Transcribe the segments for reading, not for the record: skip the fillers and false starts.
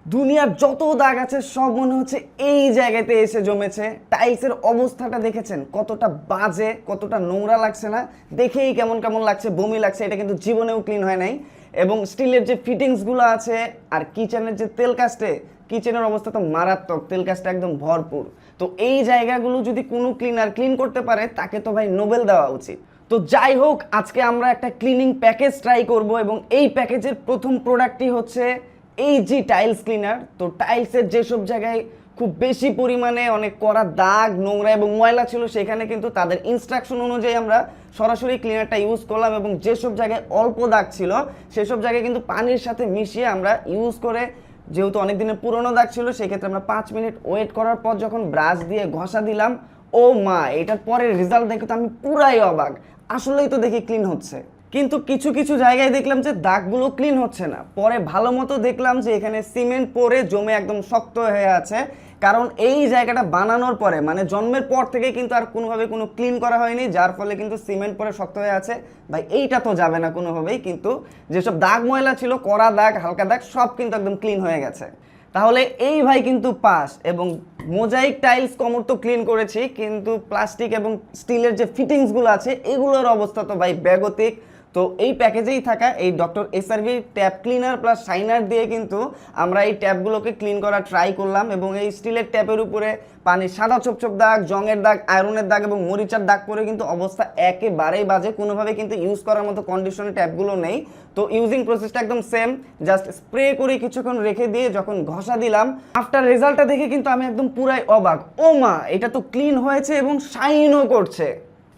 দুনিয়ার যত দাগ আছে সব মনে হচ্ছে এই জায়গাতে এসে জমেছে। টাইলসের অবস্থাটা দেখেছেন কতটা বাজে, কতটা নোংরা লাগছে না? দেখেই কেমন কেমন লাগছে, বমি লাগছে। এটা কিন্তু জীবনেও ক্লিন হয় নাই। এবং স্টিলের যে ফিটিংসগুলো আছে আর কিচেনের যে তেল কাস্টে, কিচেনের অবস্থা তো মারাত্মক, তেল কাস্টে একদম ভরপুর। তো এই জায়গাগুলো যদি কোনো ক্লিনার ক্লিন করতে পারে তাকে তো ভাই নোবেল দেওয়া উচিত। তো যাই হোক, আজকে আমরা একটা ক্লিনিং প্যাকেজ ট্রাই করব এবং এই প্যাকেজের প্রথম প্রোডাক্টই হচ্ছে এই যে টাইলস ক্লিনার। তো টাইলসের যেসব জায়গায় খুব বেশি পরিমাণে অনেক কড়া দাগ, নোংরা এবং ময়লা ছিল, সেখানে কিন্তু তাদের ইনস্ট্রাকশন অনুযায়ী আমরা সরাসরি ক্লিনারটা ইউজ করলাম এবং যেসব জায়গায় অল্প দাগ ছিল সেসব জায়গায় কিন্তু পানির সাথে মিশিয়ে আমরা ইউজ করে, যেহেতু অনেক দিনের পুরনো দাগ ছিল সেক্ষেত্রে আমরা 5 মিনিট ওয়েট করার পর যখন ব্রাশ দিয়ে ঘষা দিলাম, ও মা, এটার পরের রেজাল্ট দেখে তো আমি পুরাই অবাক। আসলেই তো দেখি ক্লিন হচ্ছে, কিন্তু কিছু কিছু জায়গায় দেখলাম যে দাগগুলো ক্লিন হচ্ছে না। পরে ভালো মতো দেখলাম যে এখানে সিমেন্ট পরে জমে একদম শক্ত হয়ে আছে। কারণ এই জায়গাটা বানানোর পরে, মানে জন্মের পর থেকে কিন্তু আর কোনোভাবে কোনো ক্লিন করা হয়নি, যার ফলে কিন্তু সিমেন্ট পরে শক্ত হয়ে আছে। ভাই এইটা তো যাবে না কোনোভাবেই। কিন্তু যেসব দাগ ময়লা ছিল, কড়া দাগ, হালকা দাগ, সব কিন্তু একদম ক্লিন হয়ে গেছে। তাহলে এই ভাই কিন্তু পাস। এবং মোজাইক টাইলস কমর তো ক্লিন করেছি, কিন্তু প্লাস্টিক এবং স্টিলের যে ফিটিংসগুলো আছে এগুলোর অবস্থা তো ভাই বেগতিক। তো এই প্যাকেজেই থাকা এই doctor SRV tap cleaner plus shiner দিয়ে কিন্তু আমরা এই ট্যাপগুলোকে ক্লিন করা ট্রাই করলাম। এবং এই স্টিলের ট্যাপের উপরে পানির সাদা ছোপ দাগ, জংয়ের দাগ, আয়রনের দাগ এবং মরিচার দাগ পরে কিন্তু অবস্থা একেবারেই বাজে। কোনোভাবে কিন্তু ইউজ করার মতো কন্ডিশনে ট্যাপগুলো নেই। তো ইউজিং প্রসেসটা একদম সেম, জাস্ট স্প্রে করে কিছুক্ষণ রেখে দিয়ে যখন ঘষা দিলাম, আফটার রেজাল্টটা দেখে কিন্তু আমি একদম পুরাই অবাক। ও মা, এটা তো ক্লিন হয়েছে এবং শাইনও করছে।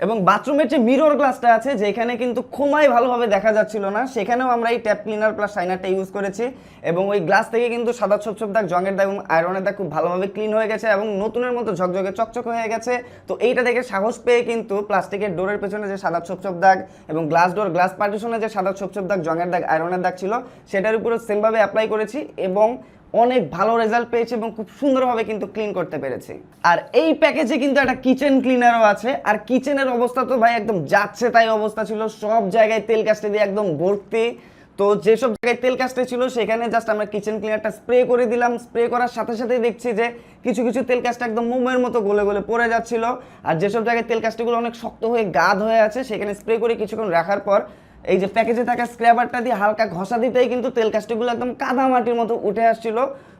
এবং বাথরুমের যে মিরর গ্লাসটা আছে, যেখানে কিন্তু খুমাই ভালোভাবে দেখা যাচ্ছিল না, সেখানেও আমরা এই ট্যাপ ক্লিনার প্লাস শাইনারটা ইউজ করেছি। এবং ওই গ্লাস থেকে কিন্তু সাদা ছোপ দাগ, জংয়ের দাগ এবং আয়রনের দাগ খুব ভালোভাবে ক্লিন হয়ে গেছে এবং নতুনের মতো ঝকঝকে চকচক হয়ে গেছে। তো এইটা দেখে সাহস পেয়ে কিন্তু প্লাস্টিকের ডোরের পেছনে যে সাদা ছোপ দাগ এবং গ্লাস ডোর, গ্লাস পার্টিশনে যে সাদা ছোপ দাগ, জংয়ের দাগ, আয়রনের দাগ ছিল, সেটার উপরে সেমভাবে অ্যাপ্লাই করেছি এবং অনেক ভালো রেজাল্ট পেয়েছি এবং খুব সুন্দরভাবে কিন্তু ক্লিন করতে পেরেছি। আর এই প্যাকেজে কিন্তু একটা কিচেন ক্লিনারও আছে। আর কিচেনের অবস্থা তো ভাই একদম যাচ্ছে তাই অবস্থা ছিল, সব জায়গায় তেল কাস্টে দিয়ে একদম ভর্তি। তো যেসব জায়গায় তেল কাস্টে ছিল সেখানে জাস্ট আমরা কিচেন ক্লিনারটা স্প্রে করে দিলাম। স্প্রে করার সাথে সাথেই দেখছি যে কিছু কিছু তেল কাস্টে একদম মোমের মতো গলে গলে পড়ে যাচ্ছিল। আর যেসব জায়গায় তেল কাস্টেগুলো অনেক শক্ত হয়ে গাঢ় হয়ে আছে, সেখানে স্প্রে করে কিছুক্ষণ রাখার পর এই যে প্যাকেজে থাকা স্ক্র্যাবারটা দিয়ে হালকা ঘষা দিতেই কিন্তু তেল কাস্টেগুলো একদম কাদা মাটির মতো উঠে আসছিল।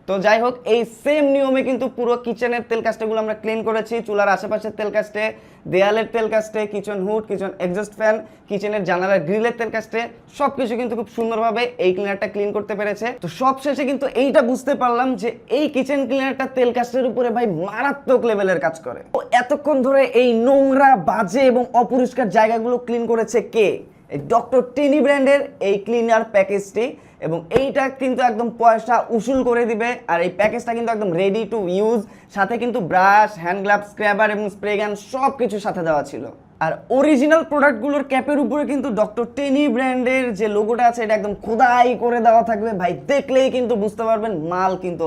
তো যাই হোক, এই সেম নিয়মে কিন্তু পুরো কিচেনের তেল কাস্টেগুলো আমরা ক্লিন করেছি। চুলার আশেপাশের তেল কাস্টে, দেয়ালের তেল কাস্টে, kitchen hood, kitchen exhaust fan, কিচেনের জানালার গ্রিলের তেল কাস্টে, সবকিছু কিন্তু খুব সুন্দরভাবে এই ক্লিনারটা ক্লিন করতে পেরেছে। তো সব শেষে কিন্তু এইটা বুঝতে পারলাম যে এই কিচেন ক্লিনারটা তেল কাস্টের উপরে ভাই মারাত্মক লেভেলের কাজ করে। তো এতক্ষণ ধরে এই নোংরা, বাজে এবং অপরিষ্কার জায়গাগুলো ক্লিন করেছে কে? এই ডক্টর টেনি ব্র্যান্ডের এই ক্লিনার প্যাকেজটি। এবং এইটা কিন্তু একদম পয়সা উসুল করে দিবে। আর এই প্যাকেজটা কিন্তু একদম রেডি টু ইউজ, সাথে কিন্তু ব্রাশ, হ্যান্ড গ্লাভ, স্ক্র্যাবার এবং স্প্রে গান সব কিছু সাথে দেওয়া ছিল। আর অরিজিনাল প্রোডাক্টগুলোর ক্যাপের উপরে কিন্তু ডক্টর টেনি ব্র্যান্ডের যে লোগোটা আছে এটা একদম খোদাই করে দেওয়া থাকবে। ভাই দেখলেই কিন্তু বুঝতে পারবেন মাল কিন্তু